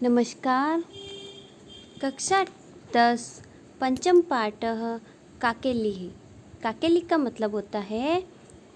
नमस्कार। कक्षा 10 पंचम पाठः काकेलिः। काकेली का मतलब होता है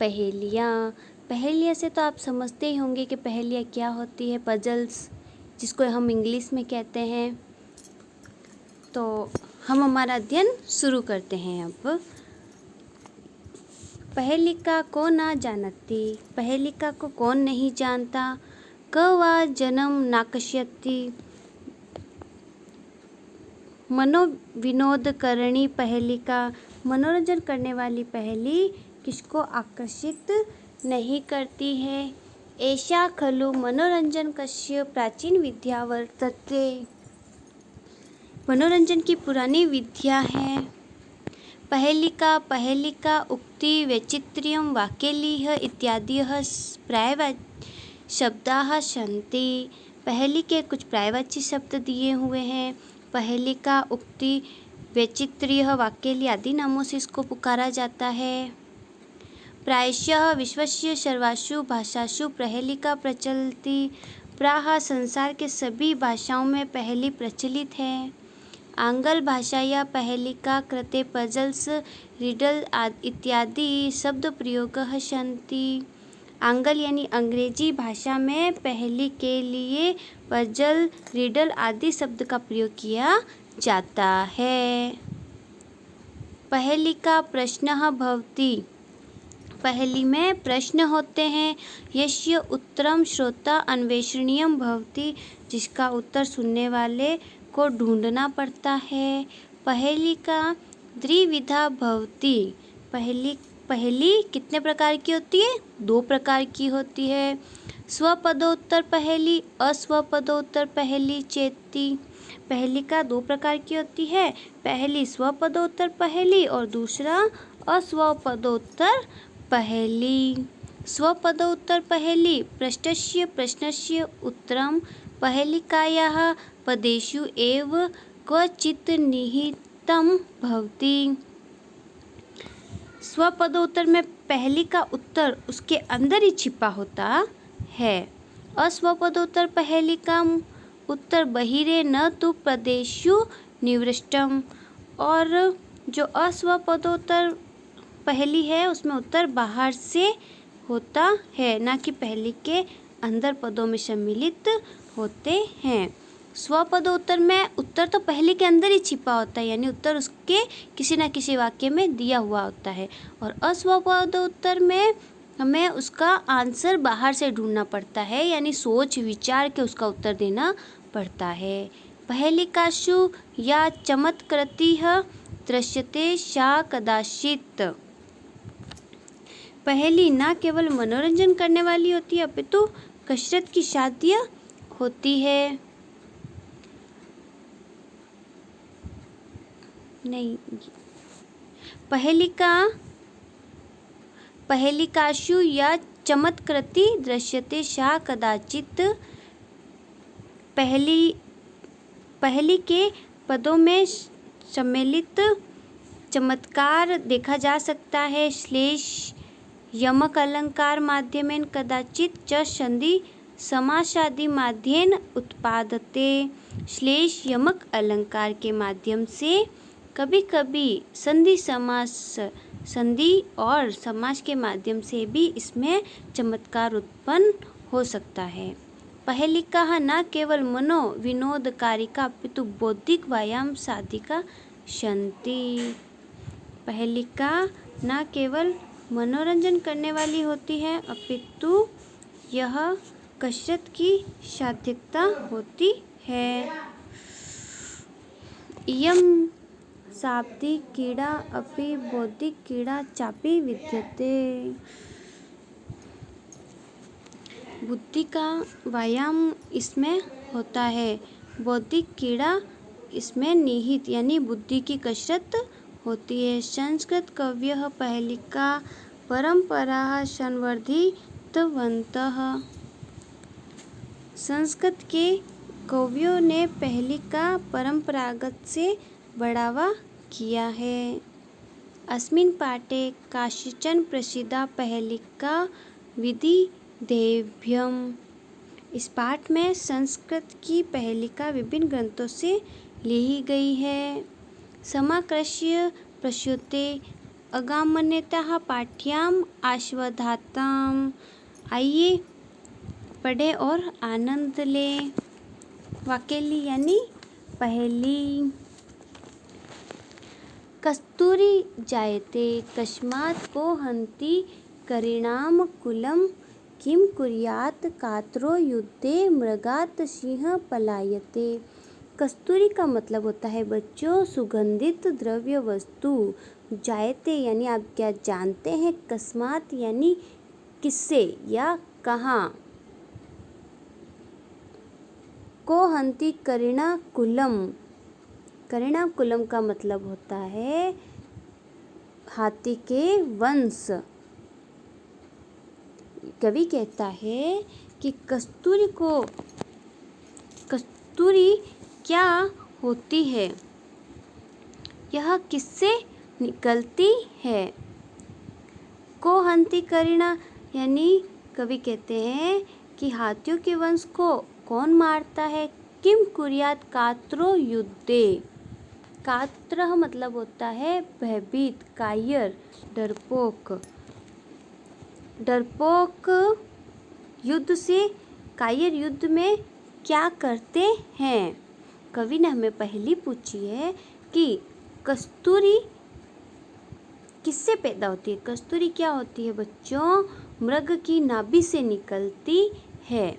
पहेलियाँ। पहेलियाँ से तो आप समझते ही होंगे कि पहेलियाँ क्या होती है। पजल्स जिसको हम इंग्लिश में कहते हैं। तो हम हमारा अध्ययन शुरू करते हैं अब। पहेलिका को ना जानती, पहेलिका को कौन नहीं जानता। क वा जन्म नाकष्यति, मनोविनोद करणी पहेलिका। मनोरंजन करने वाली पहेली किसको आकर्षित नहीं करती है। ऐसा खलु मनोरंजन कस्य प्राचीन विद्या वर्तते। मनोरंजन की पुरानी विद्या है। पहेलिका पहेलिका उक्ति वैचित्र्यं वाक्यलीह इत्यादयः पर्यायवाची शब्दाः सन्ति। पहेली के कुछ पर्यायवाची शब्द दिए हुए हैं। पहेलिका उक्ति वैचित्र्य वाक्यली आदि नामों से इसको पुकारा जाता है। प्रायशः विश्वस्य सर्वासु भाषासु पहेलिका प्रचलति। प्रायः संसार के सभी भाषाओं में पहेली प्रचलित है। आंग्ल भाषाया पहेलिका कृते पजल्स रिडल इत्यादि शब्द प्रयोगः सन्ति। आंग्ल यानी अंग्रेजी भाषा में पहेली के लिए पजल रिडल आदि शब्द का प्रयोग किया जाता है। पहेलिका प्रश्नः भवति। पहेली में प्रश्न होते हैं। यस्य उत्तरम श्रोता अन्वेषणीयम भवति, जिसका उत्तर सुनने वाले को ढूंढना पड़ता है। पहेलिका द्विविधा भवति। पहेली कितने प्रकार की होती है? 2 प्रकार की होती है। स्वपदोत्तर पहेली, अस्वपदोत्तर पहेली चेति। पहेलिका 2 प्रकार की होती है। पहली स्वपदोत्तर पहेली और दूसरा अस्वपदोत्तर पहेली। स्वपदोत्तर पहेली पृष्ठस्य प्रश्नस्य उत्तरं पहेलिकायाः पदेषु एव क्वचित् निहितं भवति। स्वपदोत्तर में पहेली का उत्तर उसके अंदर ही छिपा होता है। अस्वपदोत्तर पहेली का उत्तर बहिरे न तु पदेषु निविष्टम। और जो अस्वपदोत्तर पहेली है उसमें उत्तर बाहर से होता है, ना कि पहेली के अंदर पदों में सम्मिलित होते हैं। स्वपदोत्तर में उत्तर तो पहेली के अंदर ही छिपा होता है, यानी उत्तर उसके किसी न किसी वाक्य में दिया हुआ होता है। और अस्वपदोत्तर में हमें उसका आंसर बाहर से ढूंढना पड़ता है, यानी सोच विचार के उसका उत्तर देना पड़ता है। पहेलिकासु या चमत्कृतिः दृश्यते सा कदाचित्। पहेली ना केवल मनोरंजन करने वाली होती है अपितु कसरत की साध्य होती है। नहीं, पहेलिकासु या चमत्कृति दृश्यते सा कदाचित्। पहेली के पदों में सम्मिलित चमत्कार देखा जा सकता है। श्लेष यमक अलंकार माध्यमेन कदाचित् च संधि समासादि माध्येन उत्पादते। श्लेष यमक अलंकार के माध्यम से कभी कभी संधि और समास के माध्यम से भी इसमें चमत्कार उत्पन्न हो सकता है। पहेलिका न केवल मनो विनोदकारिका अपितु बौद्धिक व्यायाम साधिका सन्ति। पहेलिका न केवल मनोरंजन करने वाली होती है अपितु यह कसरत की साध्यता होती है। इयं शाब्दिक क्रीडा अपि बौद्धिक क्रीडा चापि विद्यते। बुद्धि का व्यायाम इसमें होता है। बौद्धिक क्रीड़ा इसमें निहित यानी बुद्धि की कसरत होती है। संस्कृत कवयः पहेलिका परंपराः संवर्धितवन्तः। संस्कृत के कवियों ने पहेलिका परंपरागत से बढ़ावा किया है। अस्मिन् पाठे काश्चन प्रसिद्धा पहेलिका विधिदेभ्यम्। इस पाठ में संस्कृत की पहेलिका विभिन्न ग्रंथों से ली गई है। समाकृष्य प्रश्यते अगामन्यतः पाठ्याम आश्वधाताम। आइए पढ़ें और आनंद लें। वाकेली यानी पहेली। कस्तूरी जायते कस्मात् को हन्ति करीणाम कुलम किम कुर्यात् कातरो युद्धे मृगात् सिंह पलायते। कस्तूरी का मतलब होता है बच्चों सुगंधित द्रव्य वस्तु। जायते यानी आप क्या जानते हैं, कस्मात् यानी किससे या कहाँ। को हन्ति करीणा कुलम, करीणा कुलम का मतलब होता है हाथी के वंश। कवि कहता है कि कस्तूरी क्या होती है, यह किससे निकलती है। को हन्ति करीणा यानी कवि कहते हैं कि हाथियों के वंश को कौन मारता है। किम कुर्यात् कातरो युद्धे। कात्रह मतलब होता है भयभीत, कायर, डरपोक। डरपोक युद्ध से, कायर युद्ध में क्या करते हैं। कवि ने हमें पहली पूछी है कि कस्तूरी किससे पैदा होती है। कस्तूरी क्या होती है बच्चों, मृग की नाभि से निकलती है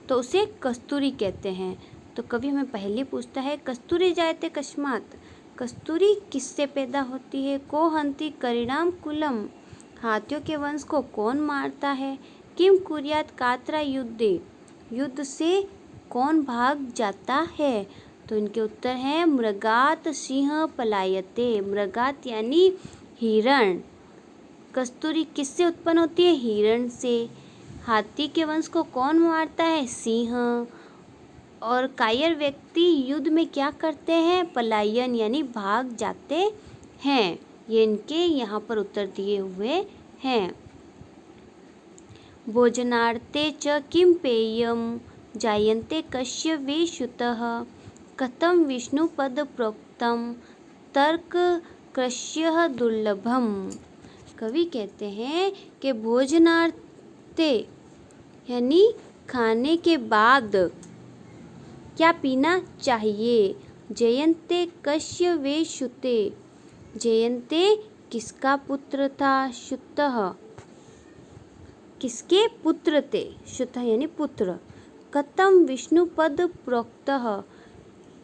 तो उसे कस्तूरी कहते हैं। तो कवि हमें पहले पूछता है कस्तूरी जायते कस्मात्, कस्तूरी किससे पैदा होती है। को हन्ति करीणाम कुलम, हाथियों के वंश को कौन मारता है। किम कुर्यात् कातरा युद्धे, युद्ध से कौन भाग जाता है। तो इनके उत्तर हैं मृगात् सिंह पलायते। मृगात् यानी हिरण। कस्तूरी किससे उत्पन्न होती है, हिरण से। हाथी के वंश को कौन मारता है, सिंह। और कायर व्यक्ति युद्ध में क्या करते हैं, पलायन यानी भाग जाते हैं। ये इनके यहाँ पर उत्तर दिए हुए हैं। भोजनार्थे च किं पेयं जायन्ते कस्य वे श्रुतः कथं विष्णुपद प्रोक्तं तर्क कृष्य दुर्लभम। कवि कहते हैं कि भोजनार्थे यानी खाने के बाद क्या पीना चाहिए। जयन्ते कस्य वे श्रुते, जयन्ते किसका पुत्र था, श्रुतः किसके पुत्र थे, श्रुतः यानी पुत्र। कथं विष्णु पद प्रोक्तः,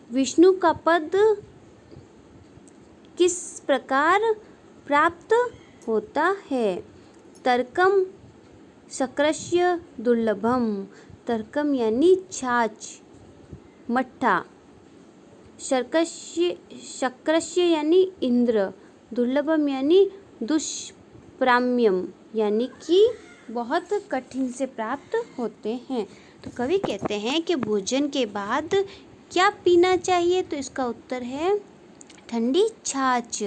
विष्णु का पद किस प्रकार प्राप्त होता है। तर्कम शक्रस्य दुर्लभम, तर्कम यानी छाछ, मट्ठा। शक्रस्य यानी इंद्र, दुर्लभम यानी दुष्प्राम्यम यानी कि बहुत कठिन से प्राप्त होते हैं। तो कवि कहते हैं कि भोजन के बाद क्या पीना चाहिए। तो इसका उत्तर है ठंडी छाछ।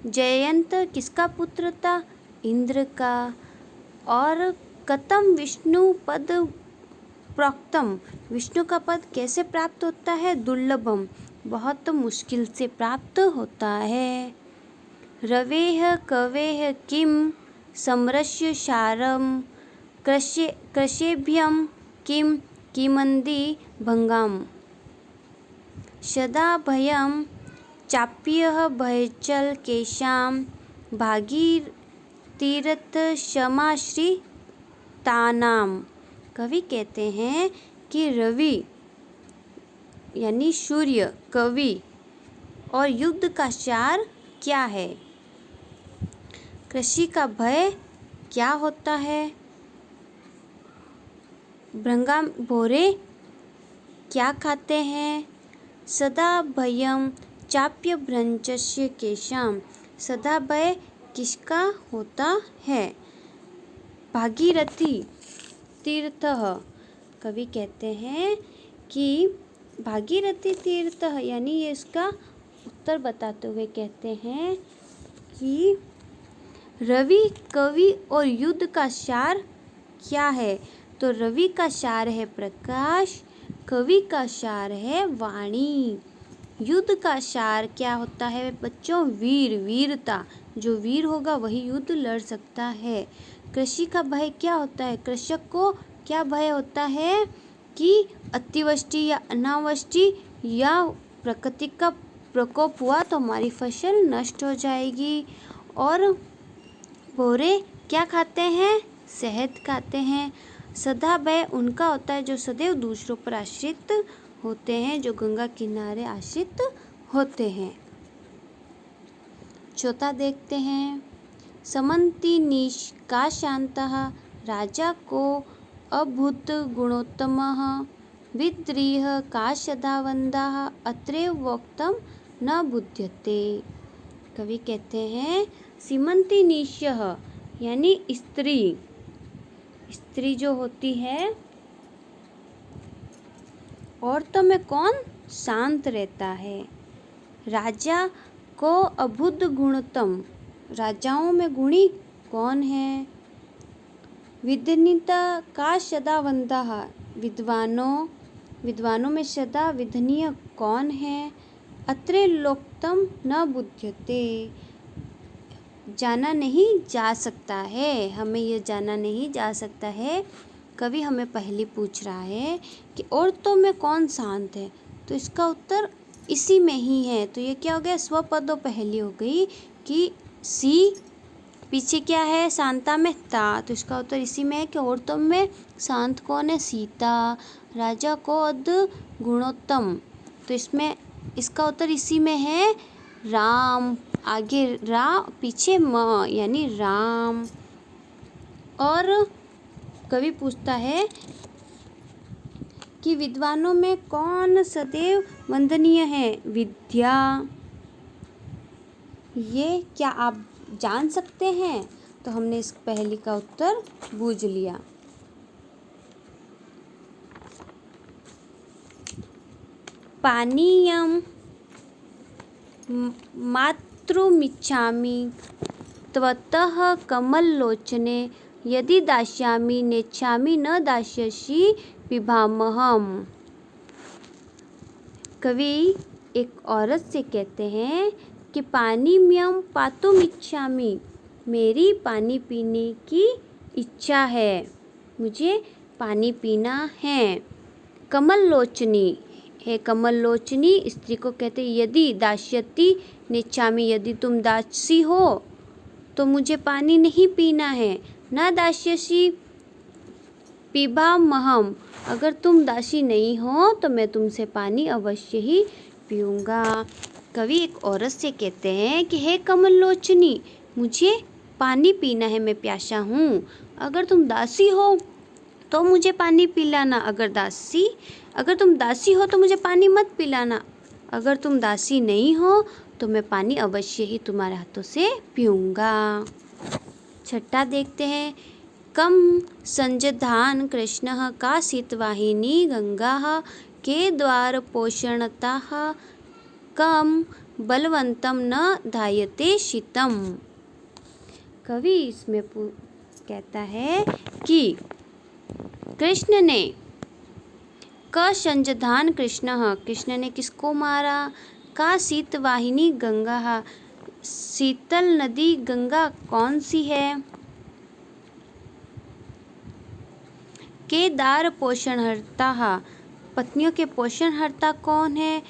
जयंत किसका पुत्र था, इंद्र का। और कथम विष्णु पद प्रोक्तम, विष्णु का पद कैसे प्राप्त होता है, दुर्लभम बहुत मुश्किल से प्राप्त होता है। रवेह कवेह किम समरस्य सारम कृषेभ्यम किम किमंदी भंगाम। सदा भयम चाप्यः भयचल केशाम भागीरथीरथ समाश्रितानाम। कवि कहते हैं कि रवि यानी सूर्य, कवि और युद्ध का सार क्या है। कृषि का भय क्या होता है। भृंगा भोरे क्या खाते हैं। सदा भयम चाप्य भ्रंचस्य केशाम, सदा भय किसका होता है। भागीरथी तीर्थ, कवि कहते हैं कि भागीरथी तीर्थ यानी ये इसका उत्तर बताते हुए कहते हैं कि रवि, कवि और युद्ध का सार क्या है। तो रवि का सार है प्रकाश, कवि का सार है वाणी। युद्ध का सार क्या होता है बच्चों? वीर, वीरता। जो वीर होगा वही युद्ध लड़ सकता है। कृषि का भय क्या होता है? कृषक को क्या भय होता है कि अतिवृष्टि या अनावृष्टि या प्रकृति का प्रकोप हुआ तो हमारी फसल नष्ट हो जाएगी। और भौरे क्या खाते हैं? शहद खाते हैं। सदा भय उनका होता है जो सदैव दूसरों पर आश्रित होते हैं, जो गंगा किनारे आश्रित होते हैं। चौथा देखते हैं। समन्ति निष्काशान्तः राजा को अभूत गुणोत्तमः विद्रीह काशदावन्दाः अत्रैव वक्तुं न बुध्यते। कवि कहते हैं सीमंती निश्यः यानी स्त्री, स्त्री जो होती है औरतों में कौन शांत रहता है। राजा को अभुत गुणतम, राजाओं में गुणी कौन है? विधनिता का सदावंदा, विद्वानों में सदा विधनीय कौन है? अत्रे लोकतम न बुध्यते, जाना नहीं जा सकता है, हमें यह जाना नहीं जा सकता है। कवि हमें पहले पूछ रहा है कि औरतों में कौन शांत है, तो इसका उत्तर इसी में ही है। तो ये क्या हो गया? स्वपदों पहली हो गई कि सी, पीछे क्या है? शांता में ता, तो इसका उत्तर इसी में है कि औरतों में शांत कौन है? सीता। राजा को अद गुणोत्तम, तो इसमें इसका उत्तर इसी में है राम। आगे रा, पीछे म यानी राम। और कवि पूछता है कि विद्वानों में कौन सदैव वंदनीय है? विद्या। ये क्या आप जान सकते हैं? तो हमने इस पहली का उत्तर बूझ लिया। पानीयम मातृमिच्छामि त्वतः कमललोचने यदि दास्यामि नेच्छामि न दास्यसि पिबामहम्। कवि एक औरत से कहते हैं कि पानी म्यम पातुमिच्छामि, मेरी पानी पीने की इच्छा है, मुझे पानी पीना है। कमल लोचनी है, कमल लोचनी स्त्री को कहते हैं यदि दास्यति नेच्छामि, यदि तुम दासी हो तो मुझे पानी नहीं पीना है। न दास्यसि पिबामहम्, अगर तुम दासी नहीं हो तो मैं तुमसे पानी अवश्य ही पीऊँगा। कवि एक औरत से कहते हैं कि हे कमल लोचनी, मुझे पानी पीना है, मैं प्यासा हूँ। अगर तुम दासी हो तो मुझे पानी पिलाना, अगर तुम दासी हो तो मुझे पानी मत पिलाना। अगर तुम दासी नहीं हो तो मैं पानी अवश्य ही तुम्हारे हाथों से पीऊँगा। छठा देखते हैं। कम संजधान कृष्णः कासितवाहिनी गंगाः के द्वार पोषणतः कम बलवंतम न धायते शीतम। कवि इसमें कहता है कि कृष्ण ने क संजधान कृष्ण ने किसको मारा? का शीतवाहिनी गंगा, शीतल नदी गंगा कौन सी है? के दार पोषणहर्ता, पत्नियों के पोषणहर्ता कौन है?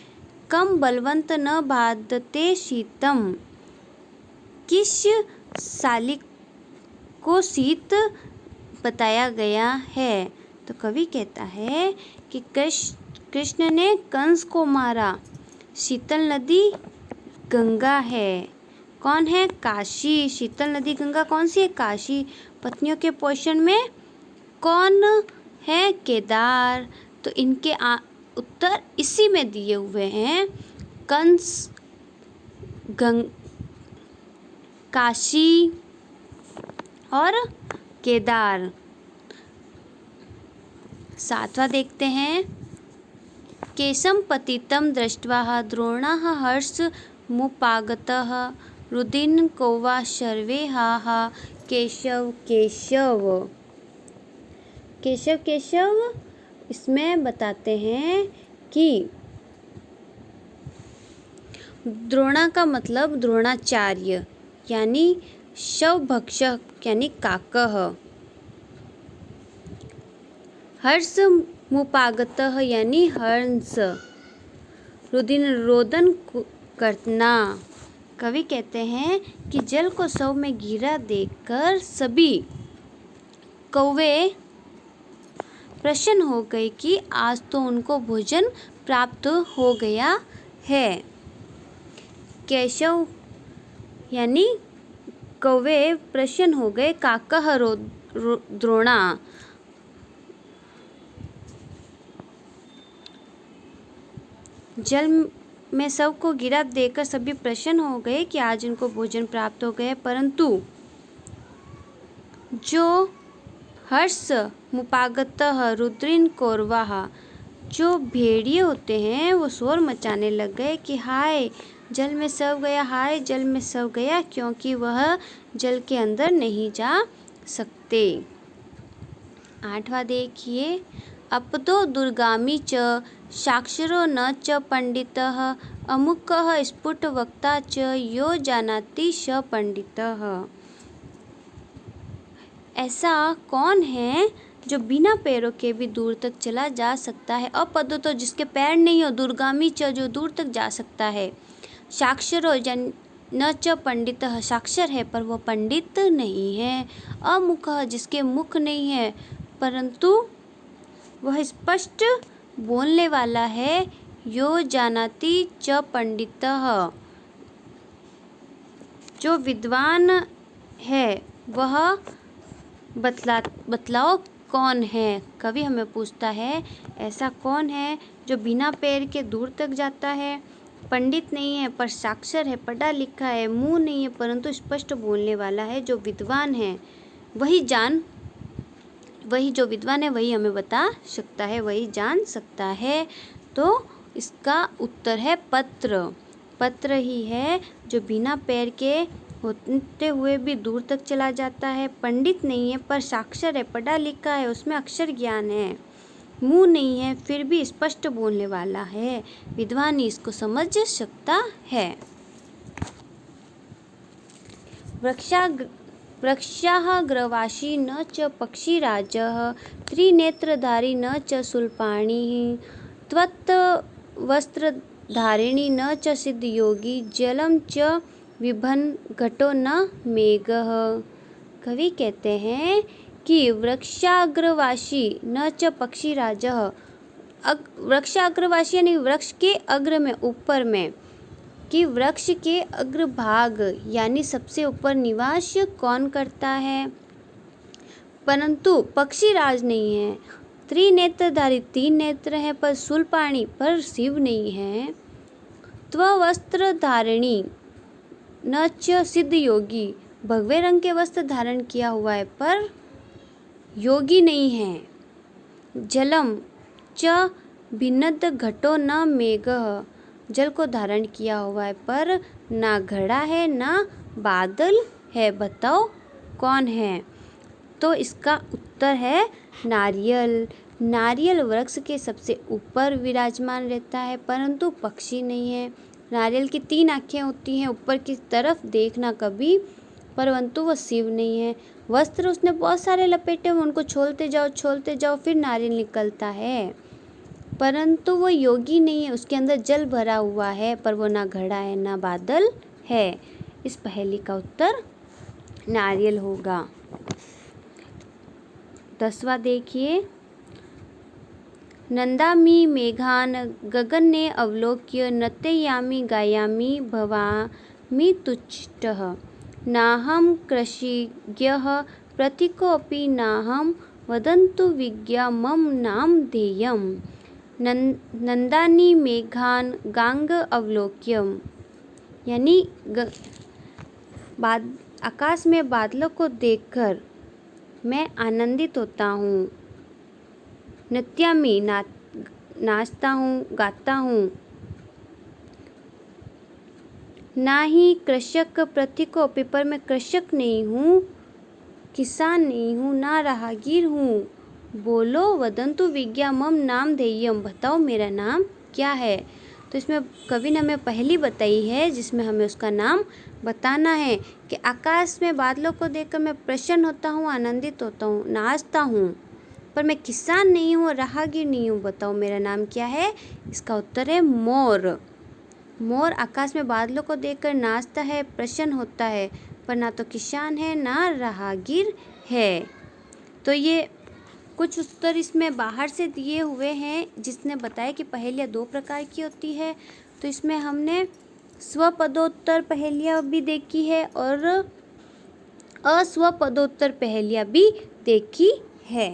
कम बलवंत न बाधते शीतम, किस शालिक को शीत बताया गया है? तो कवि कहता है कि कृष्ण ने कंस को मारा। शीतल नदी गंगा है, कौन है? काशी। शीतल नदी गंगा कौन सी है? काशी। पत्नियों के पोषण में कौन है? केदार। तो इनके उत्तर इसी में दिए हुए हैं। कंस, काशी और केदार। सातवां देखते हैं। केशं पतितं दृष्ट्वा द्रोणाः हर्षमुपागतः रुदिन् को वा सर्वे हा हा केशव केशव। केशव केशव इसमें बताते हैं कि द्रोणा का मतलब द्रोणाचार्य यानी शवभक्षक यानी काकः। हर्ष मुपागतः यानी हंस। रोदन करना। कवि कहते हैं कि जल को शव में गिरा देखकर सभी कौवे प्रसन्न हो गए कि आज तो उनको भोजन प्राप्त हो गया है। केशव यानी कौवे प्रसन्न हो गए। काकः द्रोणा। जल में शव को गिरा देखकर सभी प्रसन्न हो गए कि आज उनको भोजन प्राप्त हो गए, परंतु जो हर्ष मुपागतः रुद्रिन कौरवाः, जो भेड़िए होते हैं वो शोर मचाने लग गए कि हाय जल में शव गया, हाय जल में शव गया, क्योंकि वह जल के अंदर नहीं जा सकते। 8वां देखिए। अपदो दुर्गामी च साक्षरो न च पंडितः अमुकः स्फुटवक्ता च यो जानाति स पंडितः। ऐसा कौन है जो बिना पैरों के भी दूर तक चला जा सकता है। अपदो तो जिसके पैर नहीं हो, दुर्गामी च जो दूर तक जा सकता है, साक्षरो न च पंडितः साक्षर है पर वह पंडित नहीं है, अमुखः जिसके मुख नहीं है परंतु वह स्पष्ट बोलने वाला है, यो जानाति च पंडितः जो विद्वान है वह बतलाओ कौन है। कवि हमें पूछता है ऐसा कौन है जो बिना पैर के दूर तक जाता है, पंडित नहीं है पर साक्षर है, पढ़ा लिखा है, मुंह नहीं है परंतु स्पष्ट बोलने वाला है, जो विद्वान है वही जो विद्वान है वही हमें बता सकता है, वही जान सकता है। तो इसका उत्तर है पत्र। पत्र ही है जो बिना पैर के होते हुए भी दूर तक चला जाता है, पंडित नहीं है पर साक्षर है, पढ़ा लिखा है, उसमें अक्षर ज्ञान है, मुंह नहीं है फिर भी स्पष्ट बोलने वाला है, विद्वान ही इसको समझ सकता है। वृक्षाग्रवासी न च पक्षीराजः त्रिनेत्रधारी न च शूलपाणिः त्वत्वस्त्रधारिणी न च सिद्धयोगी जलम च विभन घटो न मेघः। कवि कहते हैं कि वृक्षाग्रवासी न च पक्षीराजः, वृक्षाग्रवासी यानी वृक्ष के अग्र में ऊपर में, कि वृक्ष के अग्रभाग यानी सबसे ऊपर निवास कौन करता है, परंतु पक्षीराज नहीं है। त्रिनेत्रधारी 3 नेत्र हैं पर शूलपाणि पर शिव नहीं है। त्ववस्त्रधारिणी न च सिद्ध योगी, भगवे रंग के वस्त्र धारण किया हुआ है पर योगी नहीं है। जलम च भिन्नद घटो न मेघः, जल को धारण किया हुआ है पर ना घड़ा है ना बादल है, बताओ कौन है। तो इसका उत्तर है नारियल। नारियल वृक्ष के सबसे ऊपर विराजमान रहता है परंतु पक्षी नहीं है। नारियल की 3 आँखें होती हैं, ऊपर की तरफ देखना कभी, परंतु वह शिव नहीं है। वस्त्र उसने बहुत सारे लपेटे हुए, उनको छोलते जाओ फिर नारियल निकलता है, परंतु वो योगी नहीं है, उसके अंदर जल भरा हुआ है पर वो ना घड़ा है ना बादल है। इस पहेली का उत्तर नारियल होगा। 10वां देखिए। नंदामि मेघान गगने अवलोक्य नर्तयामि गायामि भवामि तुष्टः नाहं कृषिज्ञः प्रथिकोऽपि नाहं वदन्तु विज्ञा मम नाम ध्येयम्। नंदानी मेघान गांग अवलोक्यम यानी आकाश में बादलों को देखकर मैं आनंदित होता हूँ। नृत्यामि नाचता हूँ, गाता हूँ। ना ही कृषक प्रथिकोऽपि पर मैं कृषक नहीं हूँ, किसान नहीं हूँ, ना राहगीर हूँ, बोलो वदंतु विज्ञा मम नाम धेयम, बताओ मेरा नाम क्या है। तो इसमें कवि ने हमें पहेली बताई है जिसमें हमें उसका नाम बताना है कि आकाश में बादलों को देखकर मैं प्रसन्न होता हूँ, आनंदित होता हूँ, नाचता हूँ, पर मैं किसान नहीं हूँ, राहगीर नहीं हूँ, बताओ मेरा नाम क्या है। इसका उत्तर है मोर। मोर आकाश में बादलों को देखकर नाचता है, प्रसन्न होता है, पर ना तो किसान है ना राहगीर है। तो ये कुछ उत्तर इसमें बाहर से दिए हुए हैं जिसने बताया कि पहेलियाँ 2 प्रकार की होती है। तो इसमें हमने स्वपदोत्तर पहेलियाँ भी देखी है और अस्वपदोत्तर पहेलियाँ भी देखी है।